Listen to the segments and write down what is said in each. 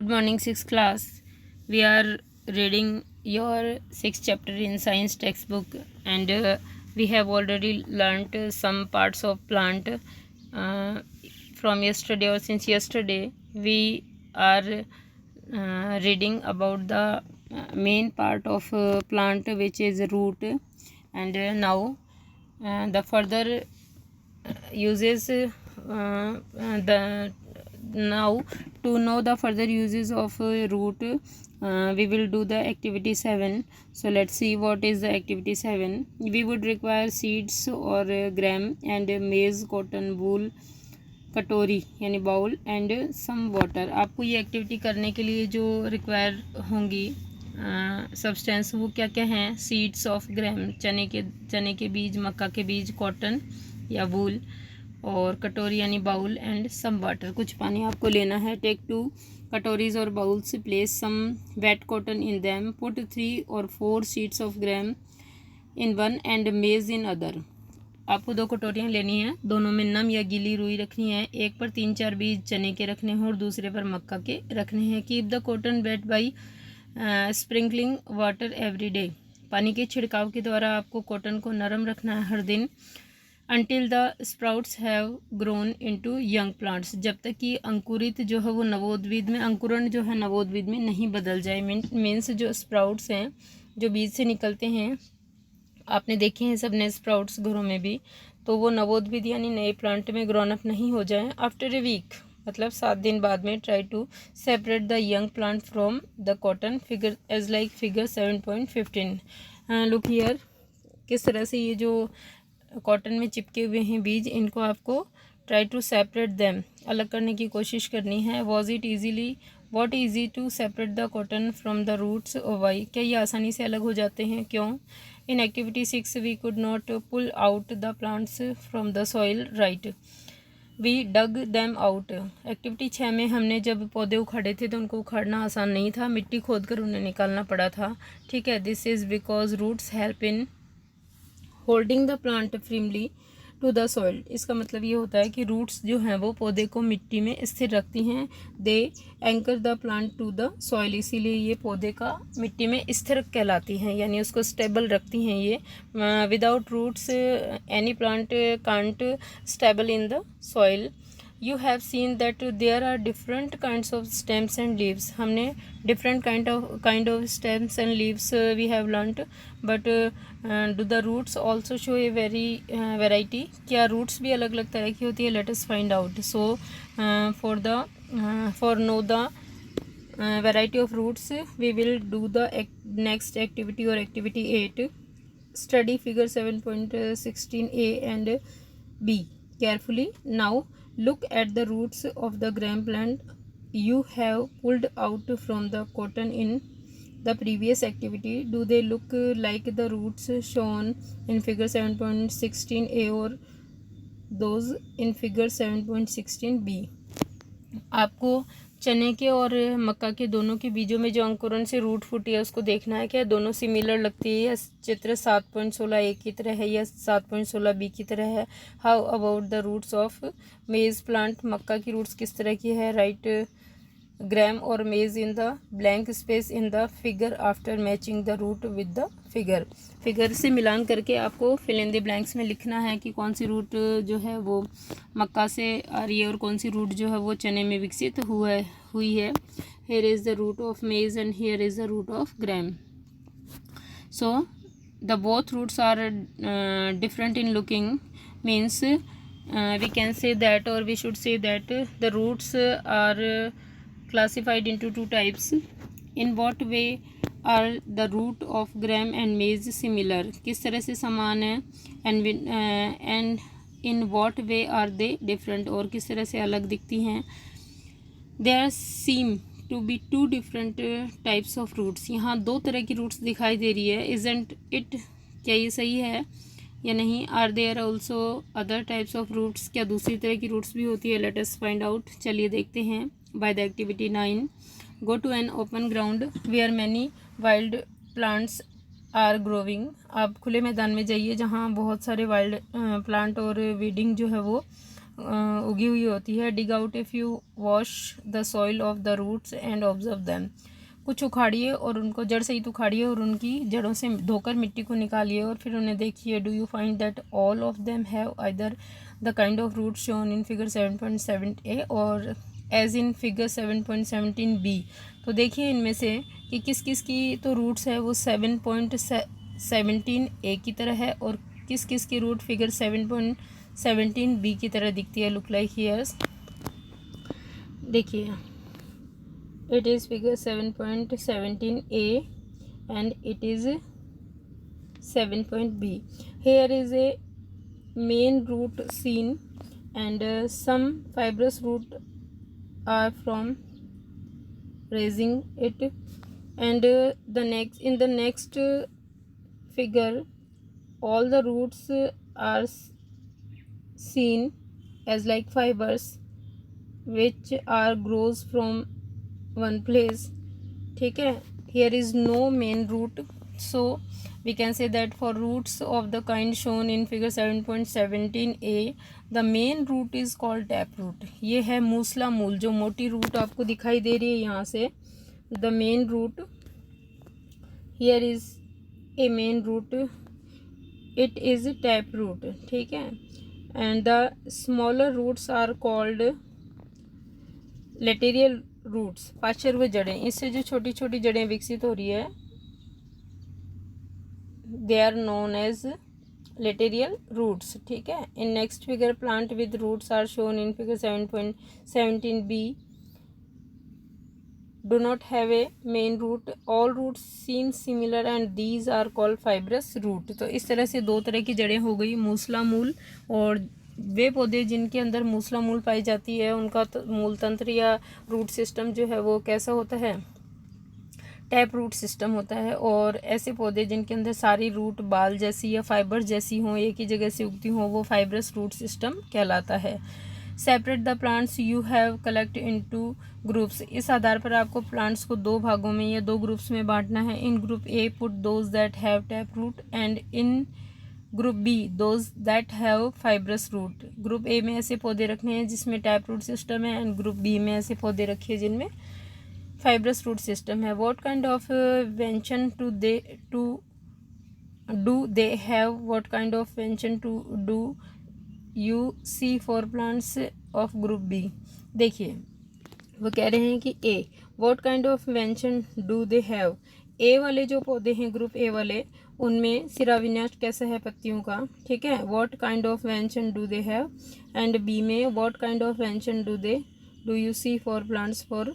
Good morning, sixth class. We are reading your sixth chapter in science textbook, and we have already learnt some parts of plant from yesterday or since yesterday. We are reading about the main part of plant, which is root, and now the further uses the now to know the further uses of root, we will do the activity 7. So let's see what is the activity 7. We would require seeds or gram and maize, cotton, wool, कटोरी यानी bowel and some water. आपको ये activity करने के लिए जो require होंगी substance वो क्या क्या हैं? सीड्स ऑफ ग्राम, चने के बीज, मक्का के बीज, कॉटन या वूल, और कटोरी यानी बाउल, एंड सम वाटर, कुछ पानी आपको लेना है. टेक 2 कटोरीज और bowls, place some wet cotton in them, put 3 or 4 sheets of gram in one and maize in other. आपको 2 कटोरियाँ लेनी है, दोनों में नम या गीली रुई रखनी है. एक पर 3-4 बीज चने के रखने हैं और दूसरे पर मक्का के रखने हैं. Keep the cotton weight by sprinkling water every day. पानी के छिड़काव के द्वारा आपको कॉटन को नरम रखना है हर दिन. Until the sprouts have grown into young plants, जब तक कि अंकुरित जो है वो नवोद्भिद में, अंकुरण जो है नवोद्भिद में नहीं बदल जाए. मीन्स जो स्प्राउट्स हैं जो बीज से निकलते हैं, आपने देखे हैं सबने स्प्राउट्स घरों में भी, तो वो नवोद्भिद यानी नए प्लांट में ग्रोन अप नहीं हो जाएं. आफ्टर ए वीक मतलब 7 दिन बाद में try to separate the young plant from the cotton, figure as like figure 7.15. Look here, किस तरह से ये जो कॉटन में चिपके हुए हैं बीज, इनको आपको ट्राई टू सेपरेट देम, अलग करने की कोशिश करनी है. Was it easy to separate the cotton from the roots और वाई, क्या ये आसानी से अलग हो जाते हैं, क्यों? In activity 6 we could not pull out the plants from the soil, right? We dug them out. Activity 6 में हमने जब पौधे उखाड़े थे तो उनको उखाड़ना आसान नहीं था, मिट्टी खोदकर उन्हें निकालना पड़ा था. ठीक है. This is because roots help in holding the plant firmly to the soil. इसका मतलब ये होता है कि रूट्स जो हैं वो पौधे को मिट्टी में स्थिर रखती हैं. They anchor the plant to the soil, इसीलिए ये पौधे का मिट्टी में स्थिर कहलाती हैं, यानी उसको स्टेबल रखती हैं ये. Without roots any plant can't stable in the soil. You have seen that there are different kinds of stems and leaves. हमने different kind of stems and leaves we have learned, but do the roots also show a variety. क्या roots भी अलग अलग तरह की होती है? Let us find out. So for know the variety of roots we will do the next activity or activity 8. Study figure 7.16a and b carefully. Now look at the roots of the gram plant you have pulled out from the cotton in the previous activity. Do they look like the roots shown in figure 7.16a or those in figure 7.16b? आपको चने के और मक्का के दोनों के बीजों में जो अंकुरण से रूट फूटी है उसको देखना है. क्या दोनों सिमिलर लगती है, या चित्र 7.16 ए की तरह है या 7.16 बी की तरह है? How about the roots of maize plant, मक्का की रूट्स किस तरह की है? राइट ग्राम और maize in the blank space in the figure after matching the root with the figure. Figure से मिलान करके आपको फिल इन द ब्लैंक्स में लिखना है कि कौन सी रूट जो है वो मक्का से आ रही है और कौन सी रूट जो है वो चने में विकसित हुई है. Here is the root of maize and here is the root of gram. So the both roots are different in looking, means we can say that, or we should say that the roots are classified into 2 types. In what way are the root of gram and maize similar? किस तरह से समान है? and in what way are they different? और किस तरह से अलग दिखती हैं? there seem to be 2 different types of roots. यहाँ 2 तरह की रूट्स दिखाई दे रही है. isn't it? क्या ये सही है या नहीं? Are there also other types of roots, क्या दूसरी तरह की रूट्स भी होती है? Let us find out. चलिए देखते हैं. By the activity 9, go to an open ground where many wild plants are growing. आप खुले मैदान में जाइए जहाँ बहुत सारे वाइल्ड प्लांट और वीडिंग जो है वो उगी हुई होती है। Dig out if you wash the soil of the roots and observe them. कुछ उखाड़िए और उनको जड़ सहित उखाड़िए और उनकी जड़ों से धोकर मिट्टी को निकालिए और फिर उन्हें देखिए। Do you find that all of them have either the kind of root shown in figure 7.7a और एज इन फिगर 7.17b। तो देखिए इनमें से कि किस किस की तो रूट्स है वो 7.17a की तरह है और किस किस की रूट फिगर 7.17b की तरह दिखती है। लुक लाइक हियर्स, देखिए it is figure 7.17a and it is 7.b. Here is a main root seen and some fibrous root are from raising it and in the next figure all the roots are seen as like fibers which are grows from one place. ठीक है, here is no main root, so we can say that for roots of the kind shown in figure 7.17a the main root is called tap root. ये है मूसला मूल, जो मोटी root आपको दिखाई दे रही है यहाँ से, the main root, here is a main root, it is tap root. ठीक है, and the smaller roots are called lateral roots, पार्श्व जड़ें। इससे जो छोटी छोटी जड़ें विकसित हो रही है they are known as lateral roots. ठीक है, in next figure plant with roots are shown in figure 7.17b do not have a main root, all roots seem similar and these are called fibrous root. तो इस तरह से दो तरह की जड़ें हो गई, मूसला मूल, और वे पौधे जिनके अंदर मूसला मूल पाई जाती है उनका मूल तंत्र या रूट सिस्टम जो है वो कैसा होता है, टैप रूट सिस्टम होता है। और ऐसे पौधे जिनके अंदर सारी रूट बाल जैसी या फाइबर जैसी हों, एक ही जगह से उगती हों, वो फाइब्रस रूट सिस्टम कहलाता है। Separate the plants you have collect into groups. इस आधार पर आपको प्लांट्स को दो भागों में या दो ग्रुप्स में बांटना है। In group A put those that have tap root and in group B those that have fibrous root. Group A में ऐसे पौधे रखने हैं जिसमें टैप रूट सिस्टम है एंड ग्रुप बी में ऐसे पौधे रखिए जिनमें फाइब्रस रूट सिस्टम है। What kind of venation to do they have, what kind of venation to do you see for plants of group B. देखिए वो कह रहे हैं कि A, what kind of venation do they have, A वाले जो पौधे हैं ग्रुप ए वाले उनमें सिरा विन्यास कैसा है पत्तियों का। ठीक है, what kind of venation do they have, and B में what kind of venation do you see for plants for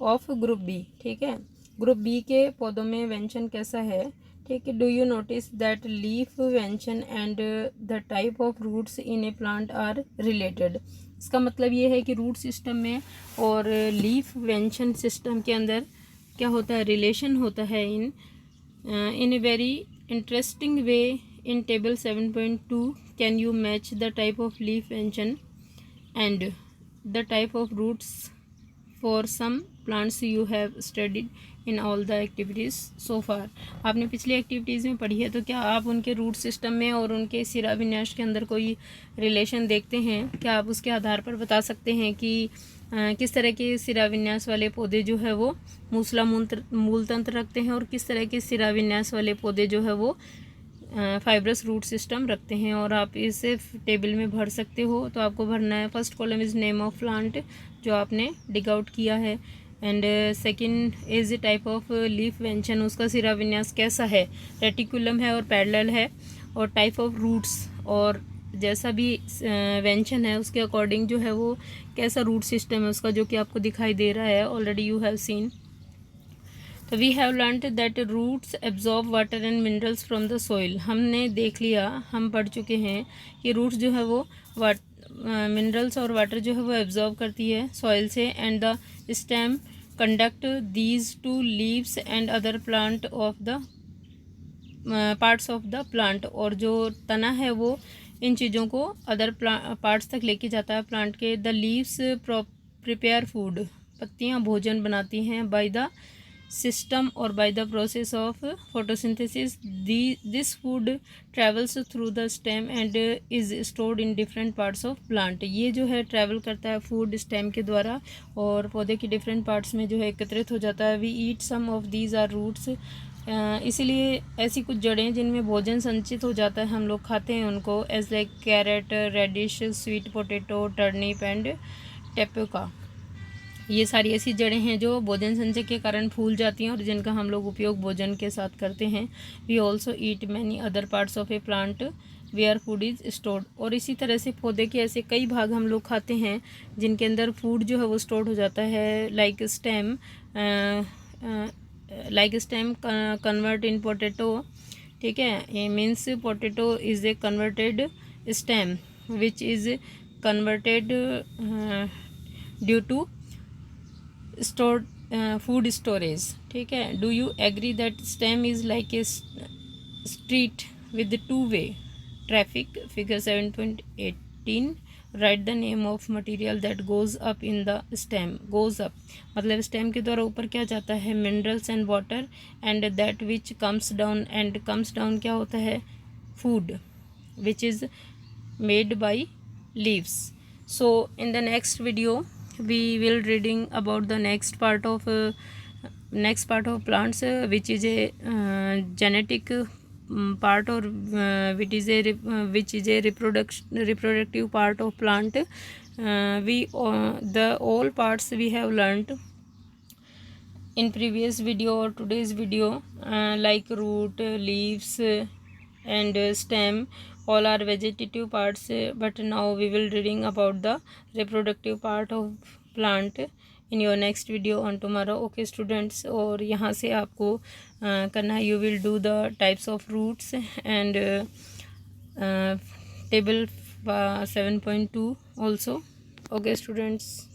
of group B. ठीक है, ग्रुप बी के पौधों में वेंशन कैसा है। ठीक है, do you notice that leaf venation and the type of roots in a plant are related. इसका मतलब ये है कि रूट सिस्टम में और लीफ वेंशन सिस्टम के अंदर क्या होता है, रिलेशन होता है in a very interesting way. In table 7.2 can you match the type of leaf venation and the type of roots for some plants you have studied in all the activities so far. आपने पिछली activities में पढ़ी है, तो क्या आप उनके root system में और उनके सिरा विन्यास के अंदर कोई रिलेशन देखते हैं? क्या आप उसके आधार पर बता सकते हैं कि किस तरह के सिरा विन्यास वाले पौधे जो है वो मूसला मूल तंत्र रखते हैं और किस तरह के सिरा विन्यास वाले पौधे जो है वो फाइब्रस रूट सिस्टम रखते हैं? और आप इसे टेबल में भर सकते हो। तो आपको भरना है, first column is name of plant जो आपने डिग आउट किया है, and second is type of leaf venation, उसका सिरा विन्यास कैसा है, रेटिकुलम है और पैरेलल है, और टाइप ऑफ रूट्स और जैसा भी वेंशन है उसके अकॉर्डिंग जो है वो कैसा रूट सिस्टम है उसका, जो कि आपको दिखाई दे रहा है, ऑलरेडी यू हैव सीन। तो we have learned that roots absorb water and minerals from the soil. हमने देख लिया, हम पढ़ चुके हैं कि रूट्स जो है वो मिनरल्स और वाटर जो है वो एब्जॉर्ब करती है सॉइल से, and the stem conduct these two leaves and other plant of the parts of the plant, और जो तना है वो इन चीज़ों को अदर पार्ट्स तक लेके जाता है प्लांट के। द लीव्स प्रिपेयर फूड, पत्तियां भोजन बनाती हैं। By the system or by the process of photosynthesis. This food travels through the stem and is stored in different parts of plant. ये जो है ट्रैवल करता है फूड स्टेम के द्वारा और पौधे की डिफरेंट पार्ट्स में जो है एकत्रित हो जाता है. We eat some of these are roots. इसीलिए ऐसी कुछ जड़ें जिनमें भोजन संचित हो जाता है हम लोग खाते हैं उनको. As like carrot, radish, sweet potato, turnip and tapioca. ये सारी ऐसी जड़ें हैं जो भोजन संचय के कारण फूल जाती हैं और जिनका हम लोग उपयोग भोजन के साथ करते हैं. We also eat many other parts of a plant where food is stored. और इसी तरह से पौधे के ऐसे कई भाग हम लोग खाते हैं जिनके अंदर फूड जो है वो स्टोर्ड हो जाता है. Like stem convert in potato. ठीक है, ये means potato is a converted stem which is converted due to stored food storage. ठीक है. Do you agree that stem is like a street with two way traffic. Figure 7.18. Write the name of material that goes up in the stem. Goes up मतलब stem के द्वारा ऊपर क्या जाता है, minerals and water. And that which comes down, and comes down क्या होता है, food which is made by leaves. So in the next video we will reading about the next part of plants, which is a genetic part, or which is a reproductive part of plant. The all parts we have learnt in previous video or today's video, like root, leaves and stem, all are vegetative parts. But now we will reading about the reproductive part of plant in your next video on tomorrow. Okay students, और यहाँ से आपको करना है, you will do the types of roots and table 7.2 also. Okay students.